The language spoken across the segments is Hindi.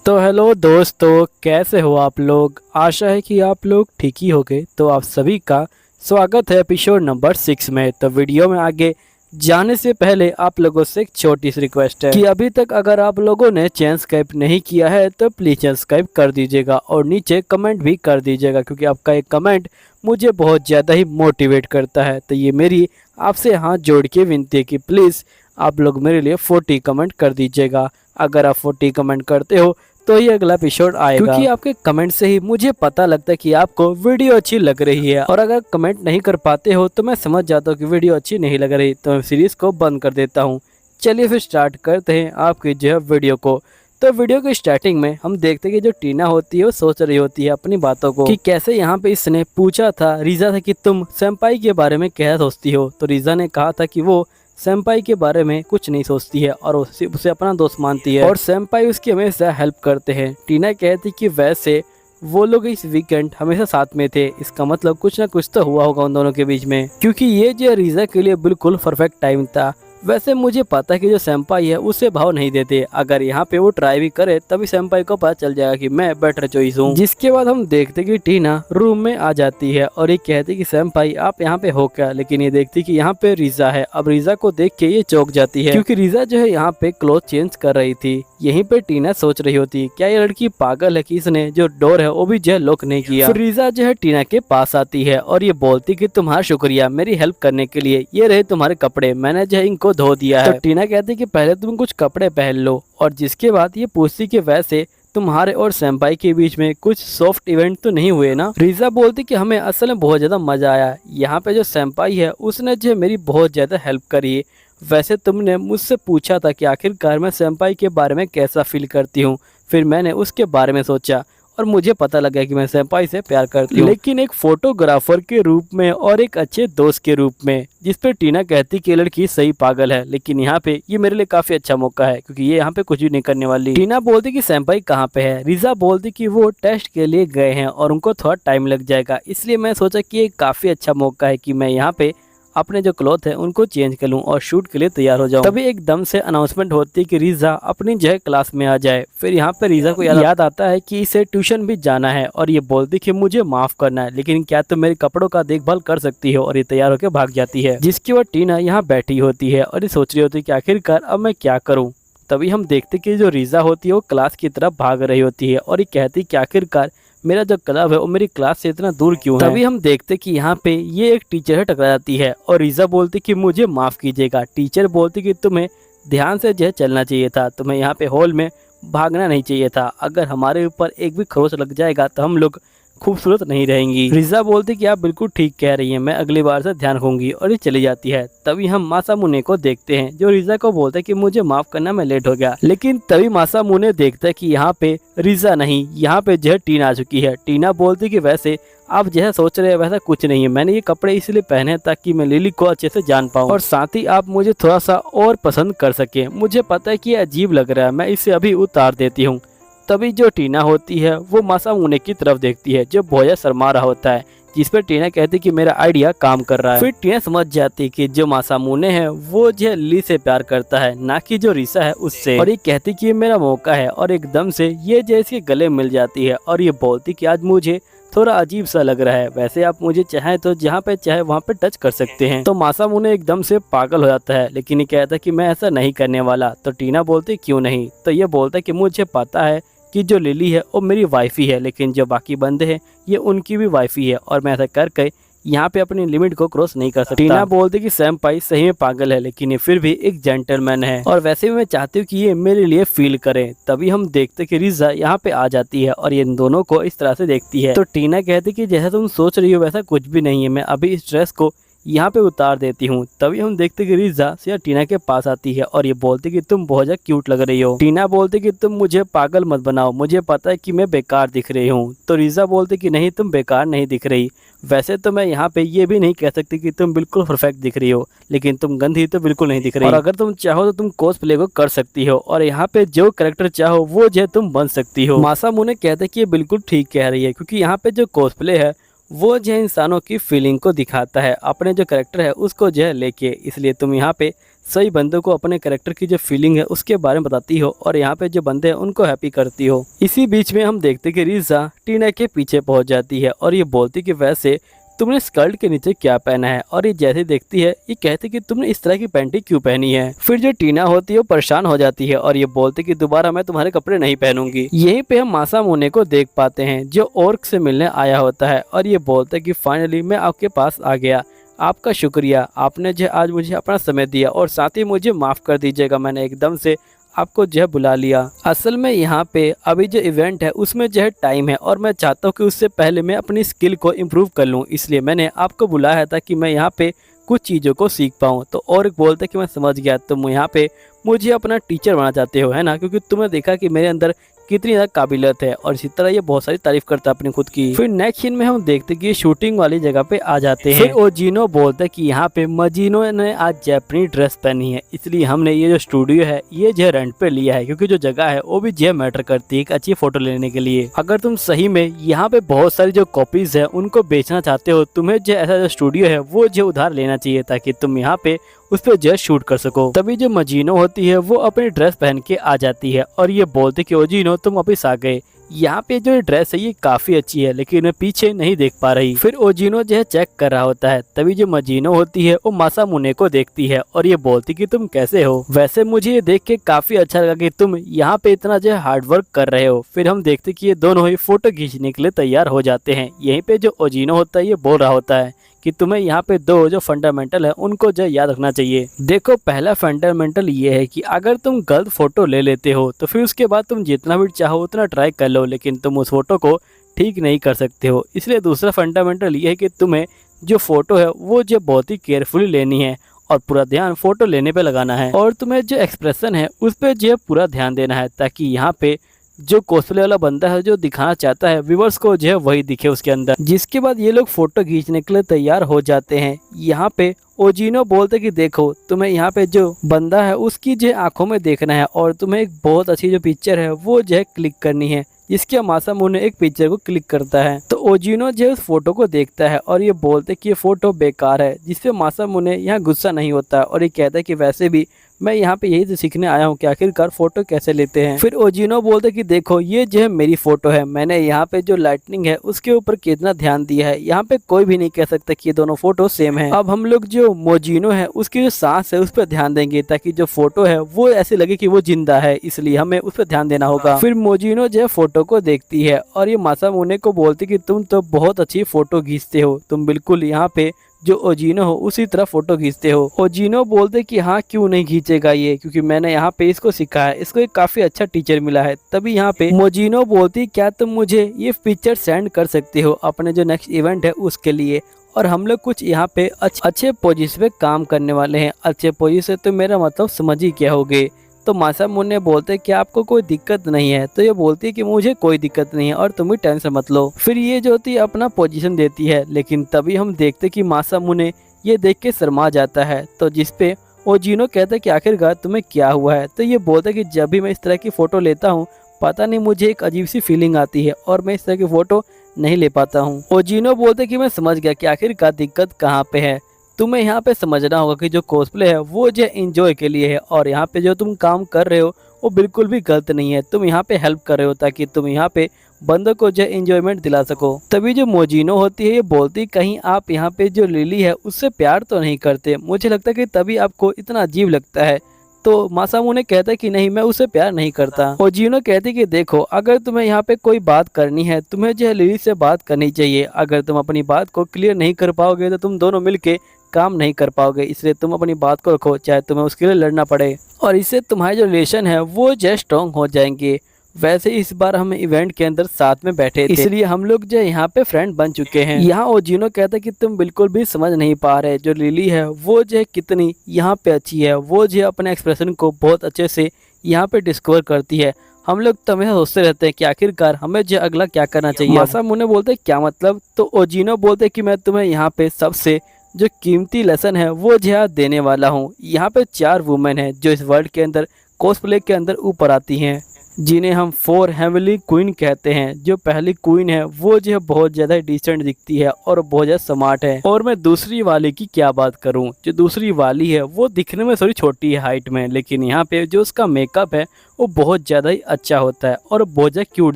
तो हेलो दोस्तों, कैसे हो आप लोग। आशा है कि आप लोग ठीक ही होंगे। तो आप सभी का स्वागत है एपिसोड नंबर 6 में। तो वीडियो में आगे जाने से पहले आप लोगों से एक छोटी सी रिक्वेस्ट है कि अभी तक अगर आप लोगों ने चैनल सब्सक्राइब नहीं किया है तो प्लीज़ चैनल सब्सक्राइब कर दीजिएगा और नीचे कमेंट भी कर दीजिएगा, क्योंकि आपका एक कमेंट मुझे बहुत ज़्यादा ही मोटिवेट करता है। तो ये मेरी आपसे हाथ जोड़ के विनती है कि प्लीज़ आप लोग मेरे लिए 40 कमेंट कर दीजिएगा। अगर आप 40 कमेंट करते हो तो ये अगला एपिसोड आएगा, क्योंकि आपके कमेंट से ही मुझे पता लगता है कि आपको वीडियो अच्छी लग रही है। और अगर कमेंट नहीं कर पाते हो तो मैं समझ जाता हूँ कि वीडियो अच्छी नहीं लग रही, तो मैं सीरीज को बंद कर देता हूँ। चलिए फिर स्टार्ट करते हैं आपकी जो है वीडियो को। तो वीडियो की स्टार्टिंग में हम देखते हैं कि जो टीना होती है वो सोच रही होती है अपनी बातों को कि कैसे यहाँ पे इसने पूछा था रीजा से कि तुम सेंपाई के बारे में क्या सोचती हो। तो रीजा ने कहा था कि वो सेंपाई के बारे में कुछ नहीं सोचती है और उसे अपना दोस्त मानती है और सेंपाई उसकी हमेशा हेल्प करते हैं। टीना कहती कि वैसे वो लोग इस वीकेंड हमेशा साथ में थे, इसका मतलब कुछ ना कुछ तो हुआ होगा उन दोनों के बीच में, क्योंकि ये जो रीजा के लिए बिल्कुल परफेक्ट टाइम था। वैसे मुझे पता है कि जो सेंपाई है उसे भाव नहीं देते, अगर यहाँ पे वो ट्राई भी करे तभी सेंपाई को पता चल जाएगा कि मैं बेटर चॉइस हूँ। जिसके बाद हम देखते कि टीना रूम में आ जाती है और ये कहती कि सेंपाई आप यहाँ पे हो क्या, लेकिन ये देखती कि यहाँ पे रीजा है। अब रीजा को देख के ये चौंक जाती है, क्योंकि रीजा जो है यहाँ पे क्लोथ चेंज कर रही थी। यहीं पे टीना सोच रही होती क्या ये लड़की पागल है कि इसने जो डोर है वो भी जो है लॉक नहीं किया। फिर रीजा जो है टीना के पास आती है और ये बोलती कि तुम्हारा शुक्रिया मेरी हेल्प करने के लिए, ये रहे तुम्हारे कपड़े, मैंने जो है इनको धो दिया है। तो टीना कहती कि पहले तुम कुछ कपड़े पहन लो, और जिसके बाद ये पूछती कि वैसे तुम्हारे और सेंपाई के बीच में कुछ सॉफ्ट इवेंट तो नहीं हुए ना। रीजा बोलती कि हमें असल में बहुत ज्यादा मजा आया, यहाँ पे जो सेंपाई है उसने जो मेरी बहुत ज्यादा हेल्प करी। वैसे तुमने मुझसे पूछा था कि आखिरकार मैं सेंपाई के बारे में कैसा फील करती हूँ, फिर मैंने उसके बारे में सोचा और मुझे पता लगा कि मैं सेंपाई से प्यार करती हूँ, लेकिन एक फोटोग्राफर के रूप में और एक अच्छे दोस्त के रूप में। जिस पे टीना कहती कि लड़की सही पागल है, लेकिन यहाँ पे ये मेरे लिए काफी अच्छा मौका है क्योंकि ये यहाँ पे कुछ भी नहीं करने वाली। टीना बोलती कि सेंपाई कहाँ पे है। रीजा बोलती कि वो टेस्ट के लिए गए हैं और उनको थोड़ा टाइम लग जाएगा, इसलिए मैं सोचा कि ये काफी अच्छा मौका है कि मैं यहाँ पे अपने जो क्लॉथ है उनको चेंज कर लूं और शूट के लिए तैयार हो जाऊं। तभी एकदम से अनाउंसमेंट होती है कि रीजा अपनी जो है क्लास में आ जाए। फिर यहाँ पे रीजा को याद आता है कि इसे ट्यूशन भी जाना है और ये बोलती कि मुझे माफ करना है, लेकिन क्या तुम मेरे कपड़ों का देखभाल कर सकती हो, और ये तैयार होकर भाग जाती है। जिसकी वह टीना यहाँ बैठी होती है और ये सोच रही होती है कि आखिरकार अब मैं क्या करूँ। तभी हम देखते कि जो रीजा होती है वो क्लास की तरफ भाग रही होती है और ये कहती कि आखिरकार मेरा जो क्लब है वो मेरी क्लास से इतना दूर क्यों है। तभी हम देखते कि यहाँ पे ये एक टीचर से टकरा जाती है और रीजा बोलती कि मुझे माफ कीजिएगा। टीचर बोलती कि तुम्हें ध्यान से जो है चलना चाहिए था, तुम्हें यहाँ पे हॉल में भागना नहीं चाहिए था, अगर हमारे ऊपर एक भी खरोच लग जाएगा तो हम लोग खूबसूरत नहीं रहेंगी। रीजा बोलती कि आप बिल्कुल ठीक कह रही हैं, मैं अगली बार से ध्यान रखूंगी, और ये चली जाती है। तभी हम मासामुने को देखते हैं जो रीजा को बोलते हैं कि मुझे माफ करना, मैं लेट हो गया। लेकिन तभी मासामुने देखता है कि यहाँ पे रीजा नहीं, यहाँ पे जो है टीना आ चुकी है। टीना बोलती कि वैसे आप जैसा सोच रहे हैं वैसा कुछ नहीं है, मैंने ये कपड़े इसलिए पहने ताकि मैं लिली को अच्छे से जान पाऊँ और साथ ही आप मुझे थोड़ा सा और पसंद कर सके। मुझे पता है कि ये अजीब लग रहा है, मैं इसे अभी उतार देती हूँ। तभी जो टीना होती है वो मासामुने की तरफ देखती है जो बहुत शर्मा रहा होता है, जिस पर टीना कहती कि मेरा आइडिया काम कर रहा है। फिर टीना समझ जाती कि जो मासामुने है वो जो लिली से प्यार करता है, ना कि जो रीसा है उससे, और ये कहती कि ये मेरा मौका है। और एकदम से ये जैसे गले मिल जाती है और ये बोलती कि आज मुझे थोड़ा अजीब सा लग रहा है, वैसे आप मुझे चाहे तो जहाँ पे चाहे वहाँ पे टच कर सकते हैं। तो मासामुने एकदम से पागल हो जाता है, लेकिन ये कहता है कि मैं ऐसा नहीं करने वाला। तो टीना बोलती क्यों नहीं। तो ये बोलता है कि मुझे पता है कि जो लिली है वो मेरी वाइफ ही है, लेकिन जो बाकी बंदे हैं ये उनकी भी वाइफ ही है, और मैं ऐसा करके यहाँ पे अपनी लिमिट को क्रॉस नहीं कर सकता। टीना बोलती कि सेंपाई सही में पागल है, लेकिन ये फिर भी एक जेंटलमैन है और वैसे भी मैं चाहती हूँ कि ये मेरे लिए फील करे। तभी हम देखते कि रीजा यहाँ पे आ जाती है और ये इन दोनों को इस तरह से देखती है। तो टीना कहती कि जैसा तुम सोच रही हो वैसा कुछ भी नहीं है, मैं अभी इस ड्रेस को यहाँ पे उतार देती हूँ। तभी हम देखते कि रीजा सीधा टीना के पास आती है और ये बोलती कि तुम बहुत ज्यादा क्यूट लग रही हो। टीना बोलती कि तुम मुझे पागल मत बनाओ, मुझे पता है कि मैं बेकार दिख रही हूँ। तो रीजा बोलती कि नहीं, तुम बेकार नहीं दिख रही। वैसे तो मैं यहाँ पे ये भी नहीं कह सकती कि तुम बिल्कुल परफेक्ट दिख रही हो, लेकिन तुम गंदी तो बिल्कुल नहीं दिख रही, और अगर तुम चाहो तो तुम कॉस्प्ले को कर सकती हो और यहाँ पे जो कैरेक्टर चाहो वो जो तुम बन सकती हो। मासामुने कहते कि ये बिल्कुल ठीक कह रही है, क्योंकि यहाँ पे जो कॉस्प्ले है वो जो इंसानों की फीलिंग को दिखाता है, अपने जो कैरेक्टर है उसको जो है लेके, इसलिए तुम यहाँ पे सही बंदों को अपने कैरेक्टर की जो फीलिंग है उसके बारे में बताती हो और यहाँ पे जो बंदे हैं उनको हैप्पी करती हो। इसी बीच में हम देखते कि रीज़ा टीना के पीछे पहुंच जाती है और ये बोलती कि वैसे तुमने स्कर्ट के नीचे क्या पहना है, और ये जैसे देखती है ये कहती कि तुमने इस तरह की पैंटी क्यों पहनी है। फिर जो टीना होती है वो परेशान हो जाती है और ये बोलती कि दोबारा मैं तुम्हारे कपड़े नहीं पहनूंगी। यहीं पे हम मासामुने को देख पाते हैं जो ओर्क से मिलने आया होता है और ये बोलते कि फाइनली मैं आपके पास आ गया, आपका शुक्रिया, आपने जो आज मुझे अपना समय दिया और साथ ही मुझे माफ़ कर दीजिएगा, मैंने एकदम से आपको जो है बुला लिया। असल में यहाँ पे अभी जो इवेंट है उसमें जो है टाइम है और मैं चाहता हूँ कि उससे पहले मैं अपनी स्किल को इम्प्रूव कर लूँ, इसलिए मैंने आपको बुलाया था कि मैं यहाँ पे कुछ चीज़ों को सीख पाऊँ। तो और बोलते कि मैं समझ गया, तुम यहाँ पे मुझे अपना टीचर बनाना चाहते हो, है ना, क्योंकि तुमने देखा कि मेरे अंदर कितनी ज़्यादा काबिलियत है। और इसी तरह ये बहुत सारी तारीफ करता है अपनी खुद की। फिर नेक्स्ट सीन में हम देखते कि ये शूटिंग वाली जगह पे आ जाते हैं। फिर ओजिनो बोलता है कि यहाँ पे मजीनो ने आज जापानी ड्रेस पहनी है, इसलिए हमने ये जो स्टूडियो है ये जो रेंट पे लिया है, क्योंकि जो जगह है वो भी जो मैटर करती है एक अच्छी फोटो लेने के लिए। अगर तुम सही में यहाँ पे बहुत सारी जो कॉपीज है उनको बेचना चाहते हो, तुम्हें जो ऐसा जो स्टूडियो है वो जो उधार लेना चाहिए ताकि तुम यहाँ पे उस पर जस्ट शूट कर सको। तभी जो मजीनो होती है वो अपनी ड्रेस पहन के आ जाती है और ये बोलती कि ओजिनो तुम वापिस आ गए, यहाँ पे जो ड्रेस है ये काफी अच्छी है लेकिन मैं पीछे नहीं देख पा रही। फिर ओजिनो जो है चेक कर रहा होता है, तभी जो मजीनो होती है वो मासामुने को देखती है और ये बोलती कि तुम कैसे हो, वैसे मुझे ये देख के काफी अच्छा लगा कि तुम यहाँ पे इतना जो है हार्ड वर्क कर रहे हो। फिर हम देखते कि ये दोनों ही फोटो खींचने के लिए तैयार हो जाते हैं। यहीं पे जो ओजिनो होता है ये बोल रहा होता है कि तुम्हें यहाँ पे दो जो फंडामेंटल है उनको जो याद रखना चाहिए। देखो पहला फंडामेंटल ये है कि अगर तुम गलत फोटो ले लेते हो तो फिर उसके बाद तुम जितना भी चाहो उतना ट्राई कर लो, लेकिन तुम उस फोटो को ठीक नहीं कर सकते हो। इसलिए दूसरा फंडामेंटल ये है कि तुम्हें जो फोटो है वो जो बहुत ही केयरफुली लेनी है और पूरा ध्यान फोटो लेने पे लगाना है और तुम्हें जो एक्सप्रेशन है उस पर जो पूरा ध्यान देना है ताकि यहाँ पे जो कॉस्प्ले वाला बंदा है जो दिखाना चाहता है व्यूवर्स को जो है वही दिखे उसके अंदर। जिसके बाद ये लोग फोटो खींचने के लिए तैयार हो जाते हैं। यहाँ पे ओजिनो बोलते कि देखो तुम्हें यहाँ पे जो बंदा है उसकी जो आंखों में देखना है और तुम्हें एक बहुत अच्छी जो पिक्चर है वो जो है क्लिक करनी है। जिसके मासामुने एक पिक्चर को क्लिक करता है तो ओजिनो जो उस फोटो को देखता है और ये बोलते कि ये फोटो बेकार है, जिससे मासामुने यहाँ गुस्सा नहीं होता और ये कहता है कि वैसे भी मैं यहाँ पे यही तो सीखने आया हूँ कि आखिरकार फोटो कैसे लेते हैं। फिर ओजिनो बोलते कि देखो ये जो है मेरी फोटो है, मैंने यहाँ पे जो लाइटनिंग है उसके ऊपर कितना ध्यान दिया है, यहाँ पे कोई भी नहीं कह सकता कि ये दोनों फोटो सेम है। अब हम लोग जो मोजिनो है उसकी जो सांस है उस पर ध्यान देंगे ताकि जो फोटो है वो ऐसे लगे कि वो जिंदा है, इसलिए हमें उस पर ध्यान देना होगा। फिर मोजिनो जो है फोटो को देखती है और ये मासामुने को बोलती कि तुम तो बहुत अच्छी फोटो खींचते हो, तुम बिल्कुल यहाँ पे जो ओजिनो हो उसी तरह फोटो खींचते हो। ओजिनो बोलते कि हाँ क्यों नहीं खींचेगा ये, क्योंकि मैंने यहाँ पे इसको सिखाया है, इसको एक काफी अच्छा टीचर मिला है। तभी यहाँ पे मोजिनो बोलती क्या तुम मुझे ये पिक्चर सेंड कर सकते हो अपने जो नेक्स्ट इवेंट है उसके लिए, और हम लोग कुछ यहाँ पे अच्छे पोजीशन पे काम करने वाले हैं। अच्छे पोजीशन तो मेरा मतलब समझ ही क्या होगे। तो मासामुने बोलते कि आपको कोई दिक्कत नहीं है, तो ये बोलती है कि मुझे कोई दिक्कत नहीं है और तुम भी टेंशन मत लो। फिर ये जो होती है अपना पोजीशन देती है, लेकिन तभी हम देखते कि मासामुने ये देख के शर्मा जाता है। तो जिसपे ओजिनो कहता है कि आखिरकार तुम्हें क्या हुआ है। तो ये बोलता है कि जब भी मैं इस तरह की फ़ोटो लेता हूँ पता नहीं मुझे एक अजीब सी फीलिंग आती है और मैं इस तरह की फ़ोटो नहीं ले पाता हूँ। ओजिनो बोलते कि मैं समझ गया कि आखिरकार दिक्कत कहाँ पे है। तुम्हें यहाँ पे समझना होगा कि जो कॉस्प्ले है वो जो एंजॉय के लिए है और यहाँ पे जो तुम काम कर रहे हो वो बिल्कुल भी गलत नहीं है। तुम यहाँ पे हेल्प कर रहे हो ताकि तुम यहाँ पे बंदों को जो एंजॉयमेंट दिला सको। तभी जो मोजिनो होती है ये बोलती कहीं आप यहाँ पे जो लिली है उससे प्यार तो नहीं करते, मुझे लगता है कि तभी आपको इतना अजीब लगता है। तो मासामुने कहता है कि नहीं मैं उसे प्यार नहीं करता। ओजिनो कहती कि देखो अगर तुम्हें यहाँ पे कोई बात करनी है तुम्हें जो है लिली से बात करनी चाहिए। अगर तुम अपनी बात को क्लियर नहीं कर पाओगे तो तुम दोनों मिलके काम नहीं कर पाओगे, इसलिए तुम अपनी बात को रखो चाहे तुम्हें उसके लिए लड़ना पड़े, और इससे तुम्हारे जो रिलेशन है वो जो स्ट्रॉन्ग हो जाएंगे। वैसे इस बार हम इवेंट के अंदर साथ में बैठे थे इसलिए हम लोग जो यहाँ पे फ्रेंड बन चुके हैं। यहाँ ओजिनो कहता है कि तुम बिल्कुल भी समझ नहीं पा रहे जो लिली है वो जो है कितनी यहाँ पे अच्छी है, वो जो अपने एक्सप्रेशन को बहुत अच्छे से यहाँ पे डिस्कवर करती है। हम लोग तो हमेशा सोचते रहते हैं कि आखिरकार हमें जो अगला क्या करना चाहिए। मासामुने बोलते क्या मतलब, तो ओजिनो बोलते कि मैं तुम्हें यहाँ पे सबसे जो कीमती लेसन है वो जो देने वाला हूँ। यहाँ पे 4 वुमेन है जो इस वर्ल्ड के अंदर कॉस्प्ले के अंदर ऊपर आती हैं। जिन्हें हम 4 हेवनली क्वीन कहते हैं। जो पहली क्वीन है वो जो है बहुत ज़्यादा डिसेंट दिखती है और बहुत ज़्यादा स्मार्ट है। और मैं दूसरी वाली की क्या बात करूं, जो दूसरी वाली है वो दिखने में थोड़ी छोटी है हाइट में, लेकिन यहाँ पे जो उसका मेकअप है वो बहुत ज़्यादा ही अच्छा होता है और बहुत ज़्यादा क्यूट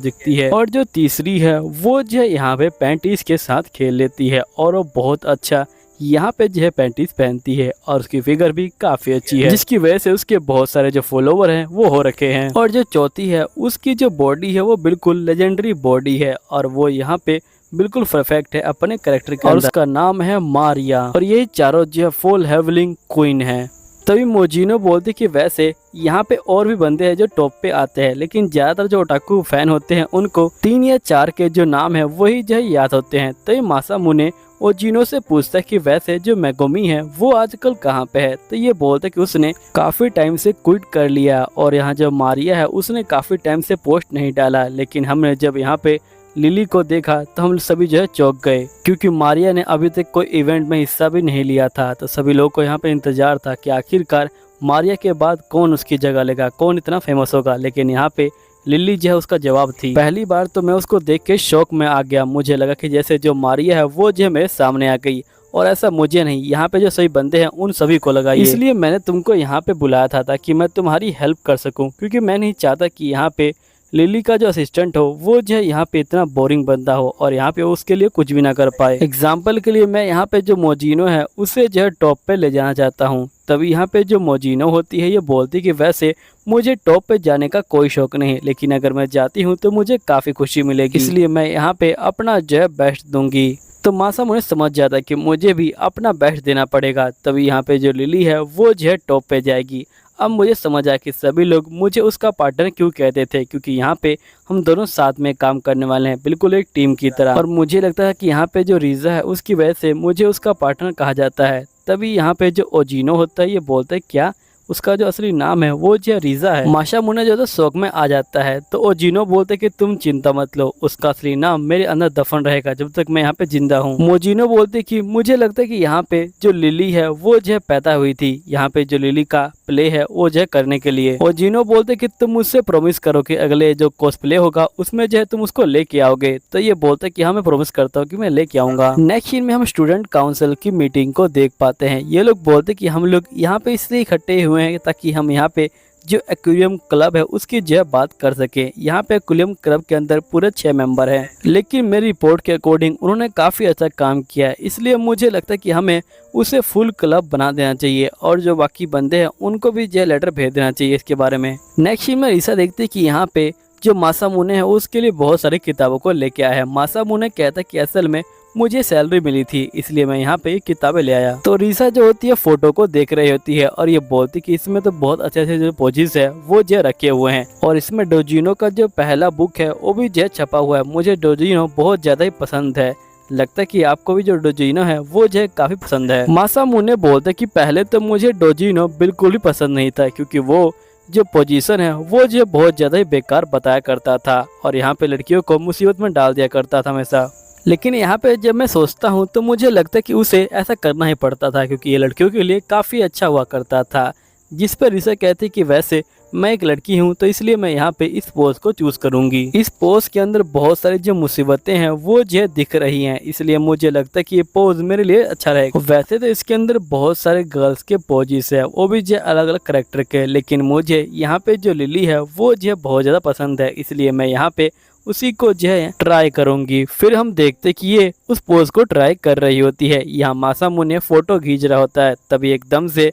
दिखती है। और जो तीसरी है वो जो है यहाँ पे पैंटीज के साथ खेल लेती है और वो बहुत अच्छा यहाँ पे जो है पैंटीज पहनती है और उसकी फिगर भी काफी अच्छी है, जिसकी वजह से उसके बहुत सारे जो फॉलोवर हैं वो हो रखे हैं। और जो चौथी है उसकी जो बॉडी है वो बिल्कुल लेजेंडरी बॉडी है और वो यहाँ पे बिल्कुल परफेक्ट है अपने कैरेक्टर के और उसका नाम है मारिया। और ये चारों जो है फुल हेवलिंग क्वीन है। तभी मोजिनो बोलते कि वैसे यहाँ पे और भी बंदे हैं जो टॉप पे आते हैं, लेकिन ज्यादातर जो ओटाकू फैन होते हैं उनको 3 या 4 के जो नाम है वही जो है याद होते हैं। तभी मासामुने ओजिनो से पूछता है कि वैसे जो मेगुमी है वो आजकल कहाँ पे है। तो ये बोलता है कि उसने काफी टाइम से क्विट कर लिया। और यहाँ जो मारिया है उसने काफी टाइम से पोस्ट नहीं डाला, लेकिन हमने जब यहाँ पे लिली को देखा तो हम सभी जो है चौंक गए, क्योंकि मारिया ने अभी तक कोई इवेंट में हिस्सा भी नहीं लिया था। तो सभी लोगों को यहाँ पे इंतजार था कि आखिरकार मारिया के बाद कौन उसकी जगह लेगा, कौन इतना फेमस होगा। लेकिन यहाँ पे लिली जो है उसका जवाब थी। पहली बार तो मैं उसको देख के शौक में आ गया। मुझे लगा कि जैसे जो मारिया है वो जो है मेरे सामने आ गई, और ऐसा मुझे नहीं, यहाँ पे जो सभी बंदे हैं उन सभी को लगा। इसलिए मैंने तुमको यहाँ पे बुलाया था ताकि मैं तुम्हारी हेल्प कर सकूं, क्योंकि मैं नहीं चाहता कि यहाँ पे लिली का जो असिस्टेंट हो वो जो है यहाँ पे इतना बोरिंग बंदा हो और यहाँ पे उसके लिए कुछ भी ना कर पाए। एग्जाम्पल के लिए मैं यहाँ पे जो मोजिनो है उसे जो है टॉप पे ले जाना चाहता हूँ। तभी यहाँ पे जो मोजिनो होती है ये बोलती कि वैसे मुझे टॉप पे जाने का कोई शौक नहीं, लेकिन अगर मैं जाती हूँ तो मुझे काफी खुशी मिलेगी, इसलिए मैं यहाँ पे अपना जो है बेस्ट दूंगी। तो मासामुने समझ जाता है कि मुझे भी अपना बेस्ट देना पड़ेगा। तभी यहाँ पे जो लिली है वो जो है टॉप पे जाएगी। अब मुझे समझ आया कि सभी लोग मुझे उसका पार्टनर क्यों कहते थे, क्योंकि यहाँ पे हम दोनों साथ में काम करने वाले हैं, बिल्कुल एक टीम की तरह। और मुझे लगता है कि यहाँ पे जो रीज़ा है उसकी वजह से मुझे उसका पार्टनर कहा जाता है। तभी यहाँ पे जो ओजिनो होता है ये बोलता है क्या उसका जो असली नाम है वो जो रीज़ा है। मासामुने जो तो शौक में आ जाता है। तो ओजिनो बोलते कि तुम चिंता मत लो, उसका असली नाम मेरे अंदर दफन रहेगा जब तक मैं यहाँ पे जिंदा हूँ। मोजिनो बोलते कि मुझे लगता है कि यहाँ पे जो लिली है वो जो है पैदा हुई थी, यहाँ पे जो लिली का प्ले है वो जो है करने के लिए। ओजिनो बोलते कि तुम मुझसे प्रॉमिस करो कि अगले जो कॉस्प्ले होगा उसमें जो है तुम उसको लेके आओगे। तो ये बोलते कि हाँ मैं प्रॉमिस करता हूँ कि मैं लेके आऊंगा। नेक्स्ट सीन में हम स्टूडेंट काउंसिल की मीटिंग को देख पाते हैं। ये लोग बोलते कि हम लोग यहाँ पे इसलिए इकट्ठे हुए हैं ताकि हम यहाँ पे जो एक्वेरियम क्लब है उसकी जो है बात कर सके। यहाँ पे एक्वेरियम क्लब के अंदर पूरे 6 मेंबर हैं, लेकिन मेरी रिपोर्ट के अकॉर्डिंग उन्होंने काफ़ी अच्छा काम किया है, इसलिए मुझे लगता है कि हमें उसे फुल क्लब बना देना चाहिए और जो बाकी बंदे हैं उनको भी जो लेटर भेज देना चाहिए इसके बारे में। नेक्स्ट में रीसा देखते है कि यहाँ पे जो मासामुने है उसके लिए बहुत सारी किताबों को लेके आया है। मासामुने कहता है कि असल में मुझे सैलरी मिली थी इसलिए मैं यहाँ पे किताबें ले आया। तो रीसा जो होती है फोटो को देख रही होती है और ये बोलती कि इसमें तो बहुत अच्छे अच्छे जो पोजेस है वो जो रखे हुए हैं और इसमें डोजिनो का जो पहला बुक है वो भी जो छपा हुआ है। मुझे डोजिनो बहुत ज्यादा ही पसंद है, लगता है कि आपको भी जो डोजिनो है वो जो है काफी पसंद है। मासामुने बोलते कि पहले तो मुझे डोजिनो बिल्कुल भी पसंद नहीं था, क्योंकि वो जो पोजीशन है वो जो बहुत ज्यादा ही बेकार बताया करता था और यहाँ पे लड़कियों को मुसीबत में डाल दिया करता था हमेशा। लेकिन यहाँ पे जब मैं सोचता हूँ तो मुझे लगता है कि उसे ऐसा करना ही पड़ता था, क्योंकि ये लड़कियों के लिए काफ़ी अच्छा हुआ करता था। जिस पर ऋषा कहती कि वैसे मैं एक लड़की हूँ तो इसलिए मैं यहाँ पे इस पोज को चूज करूंगी। इस पोज के अंदर बहुत सारी जो मुसीबतें हैं वो जो दिख रही हैं, इसलिए मुझे लगता है कि ये पोज मेरे लिए अच्छा रहेगा। वैसे तो इसके अंदर बहुत सारे गर्ल्स के पोजेस है, वो भी जो अलग अलग करेक्टर के, लेकिन मुझे यहाँ पे जो लिली है वो जो बहुत ज़्यादा पसंद है, इसलिए मैं यहाँ पे उसी को जो है ट्राई करूंगी। फिर हम देखते कि ये उस पोज को ट्राई कर रही होती है। यहाँ मासामुने फोटो खींच रहा होता है, तभी एकदम से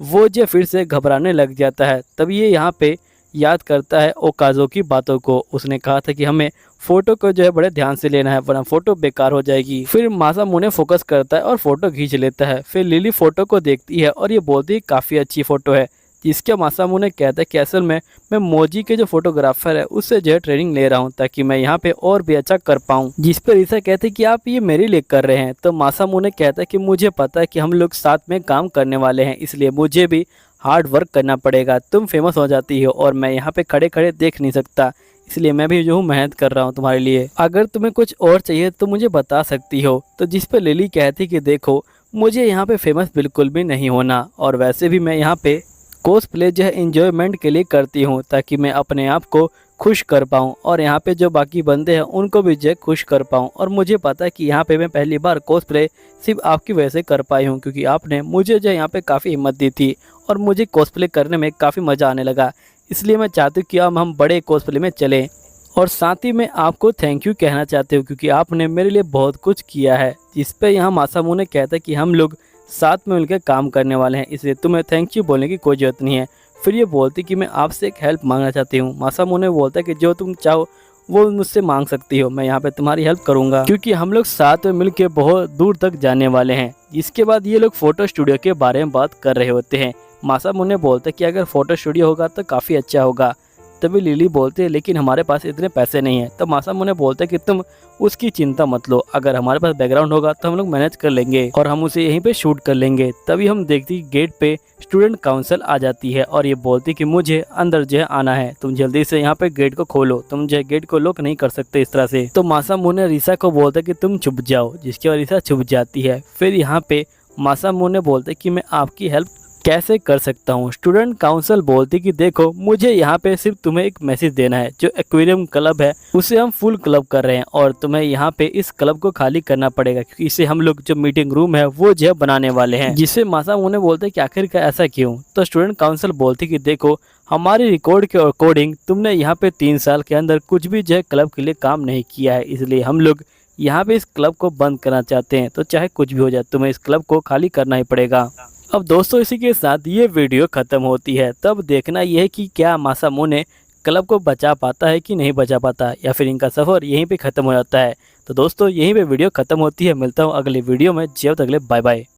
वो जो फिर से घबराने लग जाता है। तभी ये यहाँ पे याद करता है ओकाजो की बातों को। उसने कहा था कि हमें फोटो को जो है बड़े ध्यान से लेना है वरना फोटो बेकार हो जाएगी। फिर मासामुने फोकस करता है और फोटो खींच लेता है। फिर लिली फोटो को देखती है और ये बोलती है काफ़ी अच्छी फोटो है, जिसके मासामुने कहता है कि असल में मैं मोजी के जो फोटोग्राफर है उससे जो है ट्रेनिंग ले रहा हूँ ताकि मैं यहाँ पे और भी अच्छा कर पाऊँ। जिस पर रीसा कहते हैं कि आप ये मेरे लिए कर रहे हैं। तो मासामुने कहता है कि मुझे पता है कि हम लोग साथ में काम करने वाले हैं, इसलिए मुझे भी हार्ड वर्क करना पड़ेगा। तुम फेमस हो जाती हो और मैं यहाँ पे खड़े खड़े देख नहीं सकता, इसलिए मैं भी जो हूँ मेहनत कर रहा हूँ तुम्हारे लिए। अगर तुम्हें कुछ और चाहिए तो मुझे बता सकती हो। तो जिस पर लिली कहती कि देखो मुझे यहाँ पे फेमस बिल्कुल भी नहीं होना, और वैसे भी मैं यहाँ पे कॉस्प्ले जो है एंजॉयमेंट के लिए करती हूँ ताकि मैं अपने आप को खुश कर पाऊँ और यहाँ पे जो बाकी बंदे हैं उनको भी जो है खुश कर पाऊँ। और मुझे पता है कि यहाँ पे मैं पहली बार कॉस्प्ले सिर्फ आपकी वजह से कर पाई हूँ, क्योंकि आपने मुझे जो है यहाँ पे काफ़ी हिम्मत दी थी और मुझे कॉस्प्ले करने में काफ़ी मज़ा आने लगा। इसलिए मैं चाहती हूँ कि अब हम बड़े कॉस्प्ले में चलें। और साथ ही मैं आपको थैंक यू कहना चाहती हूँ, क्योंकि आपने मेरे लिए बहुत कुछ किया है, जिस पे यहाँ मासामुने कहता है कि हम लोग साथ में मिलकर काम करने वाले हैं, इसलिए तुम्हें थैंक यू बोलने की कोई ज़रूरत नहीं है। फिर ये बोलती कि मैं आपसे एक हेल्प मांगना चाहती हूँ। मासामुने बोलता है कि जो तुम चाहो वो मुझसे मांग सकती हो, मैं यहाँ पे तुम्हारी हेल्प करूँगा, क्योंकि हम लोग साथ में मिलकर बहुत दूर तक जाने वाले हैं। इसके बाद ये लोग फ़ोटो स्टूडियो के बारे में बात कर रहे होते हैं। मासामुने बोलते कि अगर फ़ोटो स्टूडियो होगा तो काफ़ी अच्छा होगा। तभी लिली बोलते हैं लेकिन हमारे पास इतने पैसे नहीं हैं। तब मासामुने बोलते हैं कि तुम उसकी चिंता मत लो, अगर हमारे पास बैकग्राउंड होगा तो हम लोग मैनेज कर लेंगे और हम उसे यहीं पे शूट कर लेंगे। तभी हम देखते कि गेट पे स्टूडेंट काउंसिल आ जाती है और ये बोलती कि मुझे अंदर जो है आना है, तुम जल्दी से यहाँ पे गेट को खोलो, तुम जो है गेट को लॉक नहीं कर सकते इस तरह से। तो मासामुने रिसा को बोलते कि तुम छुप जाओ, जिसके बाद रिसा छुप जाती है। फिर यहाँ पे मासामुने बोलते कि मैं आपकी हेल्प कैसे कर सकता हूँ। स्टूडेंट काउंसिल बोलती कि देखो मुझे यहाँ पे सिर्फ तुम्हें एक मैसेज देना है, जो एक्वेरियम क्लब है उसे हम फुल क्लब कर रहे हैं और तुम्हें यहाँ पे इस क्लब को खाली करना पड़ेगा, क्योंकि इसे हम लोग जो मीटिंग रूम है वो जो है बनाने वाले हैं। जिससे मासामुने बोलते कि आखिरकार ऐसा क्यों। तो स्टूडेंट काउंसिल बोलती कि देखो हमारी रिकॉर्ड के अकॉर्डिंग तुमने यहाँ पे 3 साल के अंदर कुछ भी जो है क्लब के लिए काम नहीं किया है, इसलिए हम लोग यहाँ पे इस क्लब को बंद करना चाहते हैं। तो चाहे कुछ भी हो जाए तुम्हें इस क्लब को खाली करना ही पड़ेगा। अब दोस्तों इसी के साथ ये वीडियो ख़त्म होती है। तब देखना यह है कि क्या मासामुने क्लब को बचा पाता है कि नहीं बचा पाता, या फिर इनका सफ़र यहीं पे ख़त्म हो जाता है। तो दोस्तों यहीं पे वीडियो ख़त्म होती है। मिलता हूँ अगले वीडियो में, जब तक के लिए बाय बाय।